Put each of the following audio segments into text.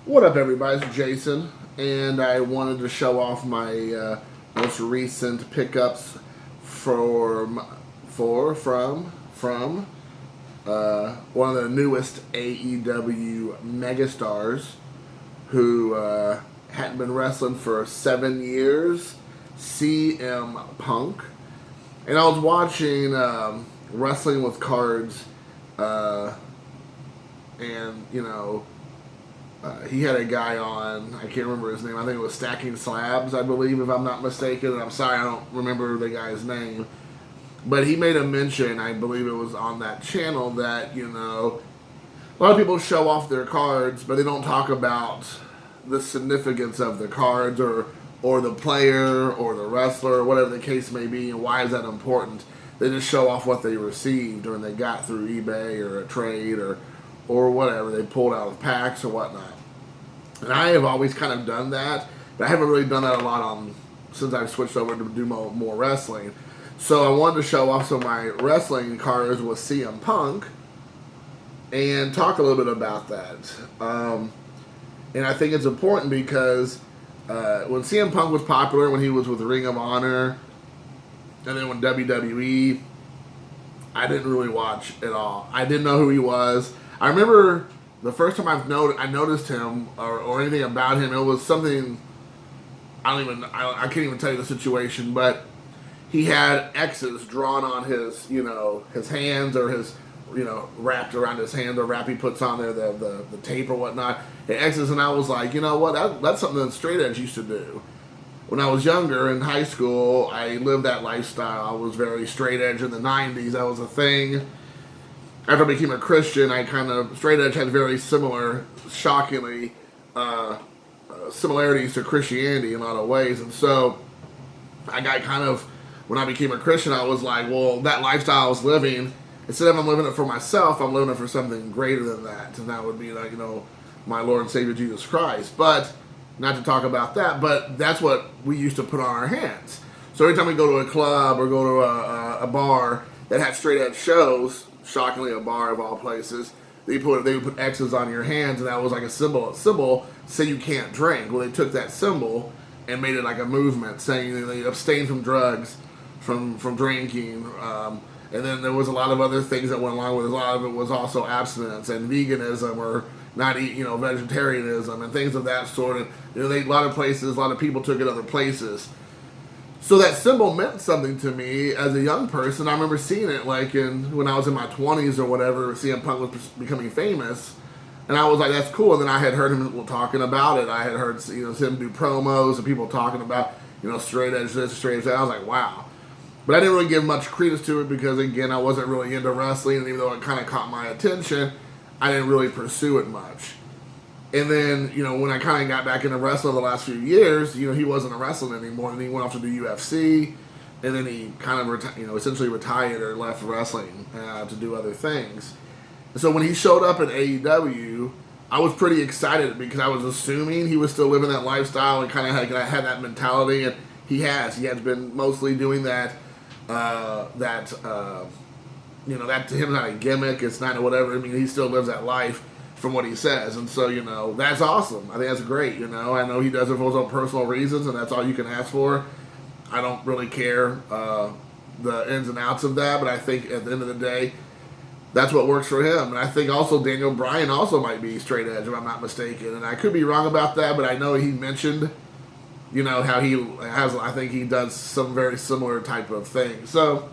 What up, everybody? It's Jason, and I wanted to show off my most recent pickups from one of the newest AEW megastars who hadn't been wrestling for 7 years, CM Punk. And I was watching Wrestling with Cards, uh, and he had a guy on. I can't remember his name. I think it was Stacking Slabs, I believe, if I'm not mistaken. And I'm sorry, I don't remember the guy's name. But he made a mention, I believe it was on that channel, that, a lot of people show off their cards, but they don't talk about the significance of the cards or the player or the wrestler, or whatever the case may be, and why is that important. They just show off what they received or they got through eBay or a trade or whatever they pulled out of packs or whatnot. And I have always kind of done that, but I haven't really done that a lot since I've switched over to do more wrestling. So I wanted to show off some of my wrestling cards with CM Punk and talk a little bit about that. And I think it's important because when CM Punk was popular, when he was with Ring of Honor, and then when WWE, I didn't really watch at all. I didn't know who he was. I remember the first time I noticed him or anything about him, it was something I can't even tell you the situation, but he had X's drawn on his his hands or his wrapped around his hand, or wrap he puts on there, the tape or whatnot, and X's, and I was like, you know what, that's something that straight edge used to do. When I was younger in high school, I lived that lifestyle. I was very straight edge in the 90s. That was a thing. After I became a Christian, straight edge had very similar, shockingly, similarities to Christianity in a lot of ways. And so I got when I became a Christian, I was like, well, that lifestyle I was living, instead of I'm living it for myself, I'm living it for something greater than that. And that would be like, my Lord and Savior Jesus Christ. But not to talk about that, but that's what we used to put on our hands. So every time we go to a club or go to a bar that had straight edge shows, shockingly a bar of all places, they would put X's on your hands, and that was like a symbol say you can't drink. Well, they took that symbol and made it like a movement saying they abstain from drugs, from drinking, and then there was a lot of other things that went along with it. A lot of it was also abstinence and veganism, or not eat, vegetarianism and things of that sort. And a lot of people took it other places. So that symbol meant something to me as a young person. I remember seeing it when I was in my 20s or whatever. CM Punk was becoming famous, and I was like, that's cool. And then I had heard him talking about it. I had heard him do promos and people talking about straight edge this, straight edge that. I was like, wow. But I didn't really give much credence to it because, again, I wasn't really into wrestling, and even though it kind of caught my attention, I didn't really pursue it much. And then, when I kind of got back into wrestling the last few years, he wasn't wrestling anymore, and he went off to do UFC, and then he kind of, essentially retired or left wrestling to do other things. And so when he showed up at AEW, I was pretty excited because I was assuming he was still living that lifestyle and kind of had that mentality, and he has. He has been mostly doing that. That to him is not a gimmick. It's not a whatever. I mean, he still lives that life from what he says, and so that's awesome. I think that's great. I know he does it for his own personal reasons, and that's all you can ask for. I don't really care the ins and outs of that, but I think at the end of the day, that's what works for him. And I think also Daniel Bryan also might be straight edge, if I'm not mistaken, and I could be wrong about that, but I know he mentioned how he has, I think he does some very similar type of thing. So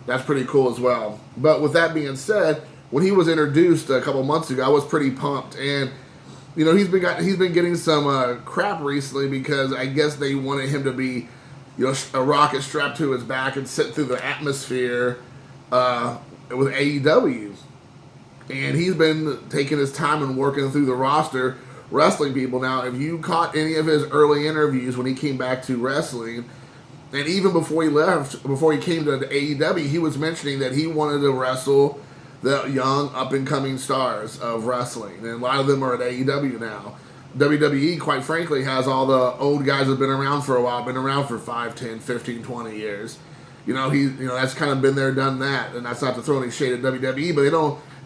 that's pretty cool as well. But with that being said, when he was introduced a couple months ago, I was pretty pumped. And, he's been getting some crap recently because I guess they wanted him to be, a rocket strapped to his back and sit through the atmosphere with AEW. And he's been taking his time and working through the roster, wrestling people. Now, if you caught any of his early interviews when he came back to wrestling, and even before he came to AEW, he was mentioning that he wanted to wrestle the young up-and-coming stars of wrestling. And a lot of them are at AEW now. WWE, quite frankly, has all the old guys that have been around for a while, been around for 5, 10, 15, 20 years. That's kind of been there, done that. And that's not to throw any shade at WWE, but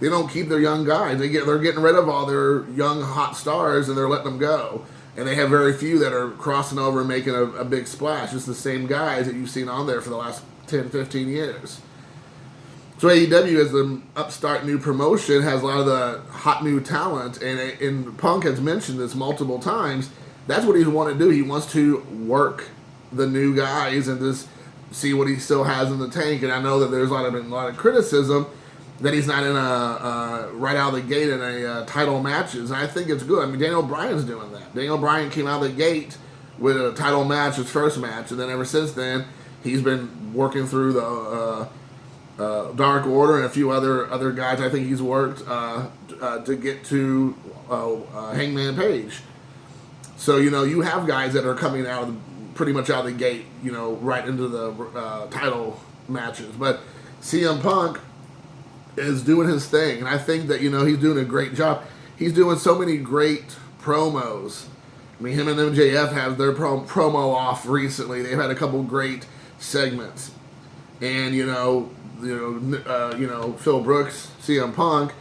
they don't keep their young guys. They're getting rid of all their young hot stars and they're letting them go. And they have very few that are crossing over and making a big splash. It's the same guys that you've seen on there for the last 10, 15 years. So AEW, as the upstart new promotion, has a lot of the hot new talent, and Punk has mentioned this multiple times. That's what he wants to do. He wants to work the new guys and just see what he still has in the tank. And I know that there's been a lot of criticism that he's not in right out of the gate in a title matches. And I think it's good. I mean, Daniel Bryan's doing that. Daniel Bryan came out of the gate with a title match, his first match, and then ever since then, he's been working through the Dark Order and a few other guys I think he's worked to get to Hangman Page. So, you have guys that are coming out pretty much out of the gate, right into the title matches. But CM Punk is doing his thing, and I think that, he's doing a great job. He's doing so many great promos. I mean, him and MJF have their promo off recently. They've had a couple great segments. And, Phil Brooks, CM Punk,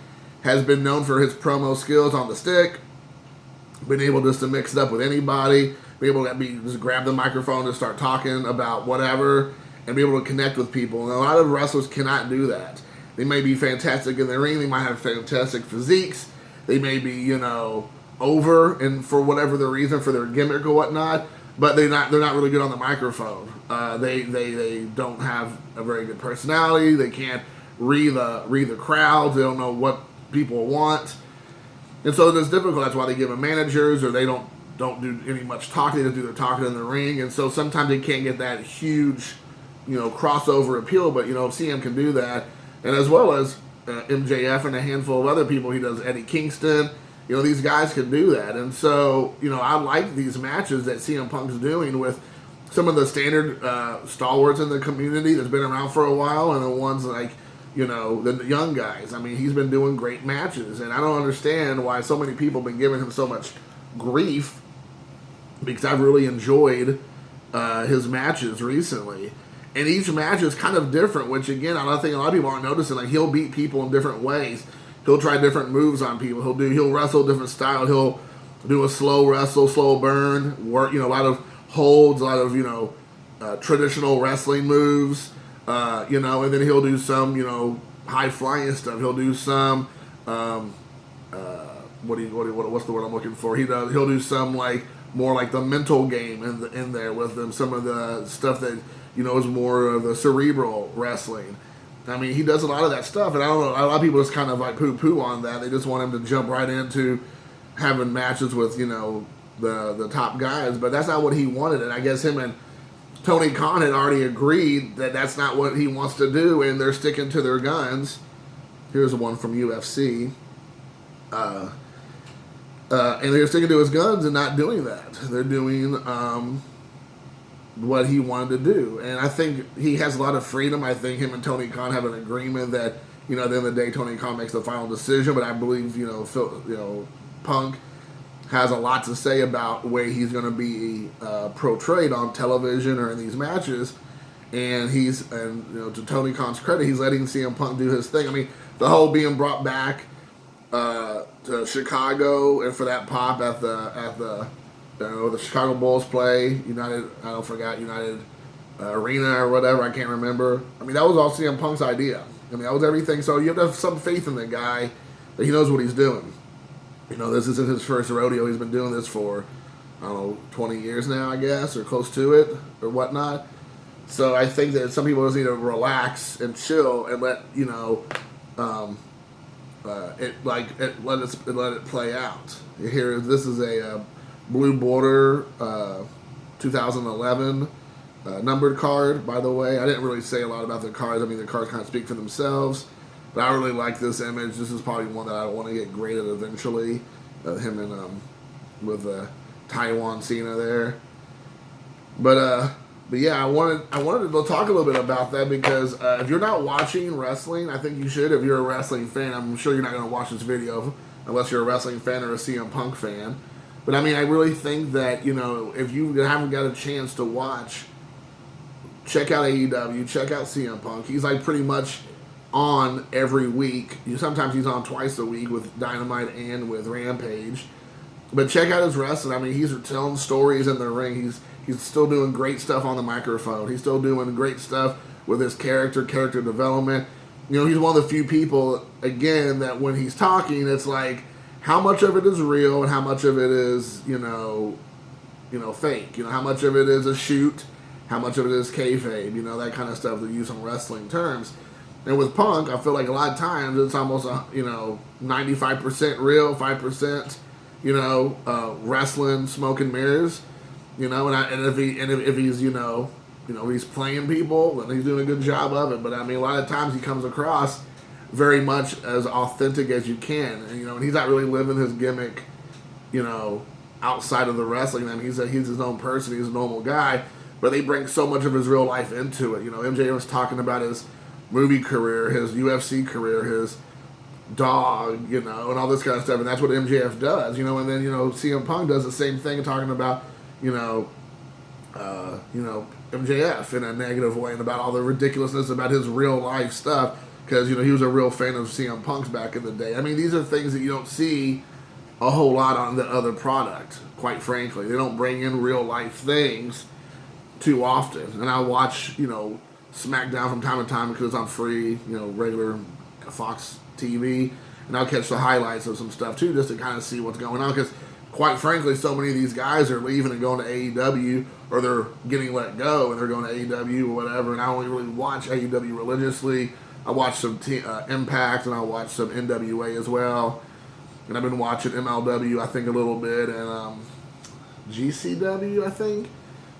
has been known for his promo skills on the stick, been able just to mix it up with anybody, be able to just grab the microphone and start talking about whatever, and be able to connect with people. And a lot of wrestlers cannot do that. They may be fantastic in the ring, they might have fantastic physiques, they may be, over, and for whatever the reason, for their gimmick or whatnot, but they're not really good on the microphone. They don't have a very good personality. They can't read the crowds. They don't know what people want, and so it's difficult. That's why they give them managers, or they don't do any much talking. They just do their talking in the ring, and so sometimes they can't get that huge, crossover appeal. But CM can do that, and as well as MJF and a handful of other people. He does Eddie Kingston. These guys can do that. And so, I like these matches that CM Punk's doing with some of the standard stalwarts in the community that's been around for a while, and the ones like, the young guys. I mean, he's been doing great matches, and I don't understand why so many people have been giving him so much grief, because I've really enjoyed his matches recently. And each match is kind of different, which, again, I don't think a lot of people aren't noticing. Like, he'll beat people in different ways. He'll try different moves on people. He'll wrestle different style. He'll do a slow wrestle, slow burn, work, a lot of holds, a lot of, traditional wrestling moves, and then he'll do some, high flying stuff. He'll do some, what's the word I'm looking for? He'll do some more like the mental game in there with them. Some of the stuff that, is more of the cerebral wrestling. I mean, he does a lot of that stuff, and I don't know, a lot of people just kind of poo-poo on that. They just want him to jump right into having matches with, the top guys, but that's not what he wanted, and I guess him and Tony Khan had already agreed that that's not what he wants to do, and they're sticking to their guns. Here's one from UFC. And they're sticking to his guns and not doing that. They're doing what he wanted to do. And I think he has a lot of freedom. I think him and Tony Khan have an agreement that, at the end of the day, Tony Khan makes the final decision. But I believe, Punk has a lot to say about the way he's going to be portrayed on television or in these matches. And to Tony Khan's credit, he's letting CM Punk do his thing. I mean, the whole being brought back to Chicago and for that pop at the Chicago Bulls play, United Arena or whatever, I can't remember. I mean, that was all CM Punk's idea. I mean, that was everything. So you have to have some faith in the guy that he knows what he's doing. This isn't his first rodeo. He's been doing this for, 20 years now, I guess, or close to it, or whatnot. So I think that some people just need to relax and chill and let let it play out. Here, this is a Blue Border 2011 numbered card, by the way. I didn't really say a lot about the cards. I mean, the cards kind of speak for themselves. But I really like this image. This is probably one that I want to get graded eventually. Him and with Taiwan Cena there. But yeah, I wanted to talk a little bit about that because if you're not watching wrestling, I think you should. If you're a wrestling fan, I'm sure you're not going to watch this video unless you're a wrestling fan or a CM Punk fan. But I mean, I really think that, if you haven't got a chance to watch, check out AEW, check out CM Punk. He's pretty much on every week. Sometimes he's on twice a week with Dynamite and with Rampage. But check out his wrestling. I mean, he's telling stories in the ring. He's still doing great stuff on the microphone. He's still doing great stuff with his character development. He's one of the few people, again, that when he's talking, it's like, how much of it is real and how much of it is, fake. How much of it is a shoot, how much of it is kayfabe, that kind of stuff they use on wrestling terms. And with Punk, I feel like a lot of times it's almost, 95% real, 5%, wrestling, smoke and mirrors, and if he's, he's playing people, then he's doing a good job of it. But I mean, a lot of times he comes across very much as authentic as you can, and he's not really living his gimmick, outside of the wrestling. I mean, he's his own person, he's a normal guy, but they bring so much of his real life into it. MJ was talking about his movie career, his UFC career, his dog, and all this kind of stuff, and that's what MJF does, and then, CM Punk does the same thing, talking about, MJF in a negative way and about all the ridiculousness about his real life stuff, because, he was a real fan of CM Punk's back in the day. I mean, these are things that you don't see a whole lot on the other product, quite frankly. They don't bring in real life things too often. And I watch, SmackDown from time to time because I'm free, regular Fox TV, and I'll catch the highlights of some stuff too, just to kind of see what's going on, because quite frankly, so many of these guys are leaving and going to AEW, or they're getting let go and they're going to AEW or whatever, and I only really watch AEW religiously. I watch some Impact, and I watch some NWA as well, and I've been watching MLW, I think, a little bit, and GCW, I think.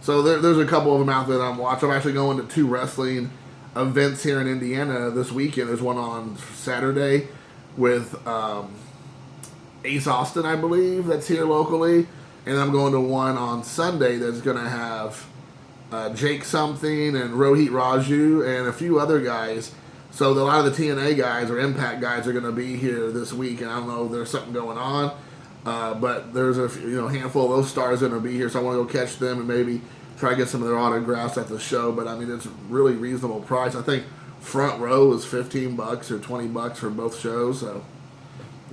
So there's a couple of them out there that I'm watching. I'm actually going to 2 wrestling events here in Indiana this weekend. There's one on Saturday with Ace Austin, I believe, that's here locally. And I'm going to one on Sunday that's going to have Jake something and Rohit Raju and a few other guys. So a lot of the TNA guys or Impact guys are going to be here this week, and I don't know if there's something going on. But there's a handful of those stars going to be here, so I want to go catch them and maybe try to get some of their autographs at the show. But I mean, it's a really reasonable price. I think front row is $15 or $20 for both shows, so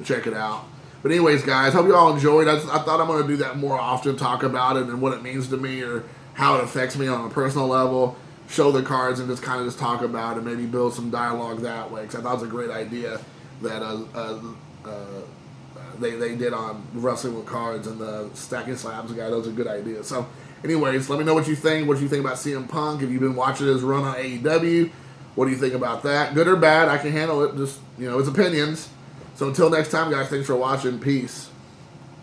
check it out. But anyways, guys, hope you all enjoyed. I thought I'm going to do that more often, talk about it and what it means to me or how it affects me on a personal level, show the cards and just kind of just talk about it, maybe build some dialogue that way, because I thought it was a great idea that they did on Wrestling with Cards, and the Stacking Slabs guy. That was a good idea. So anyways, let me know what you think. What do you think about CM Punk? Have you been watching his run on AEW? What do you think about that? Good or bad, I can handle it. Just, it's opinions. So until next time, guys, thanks for watching. Peace.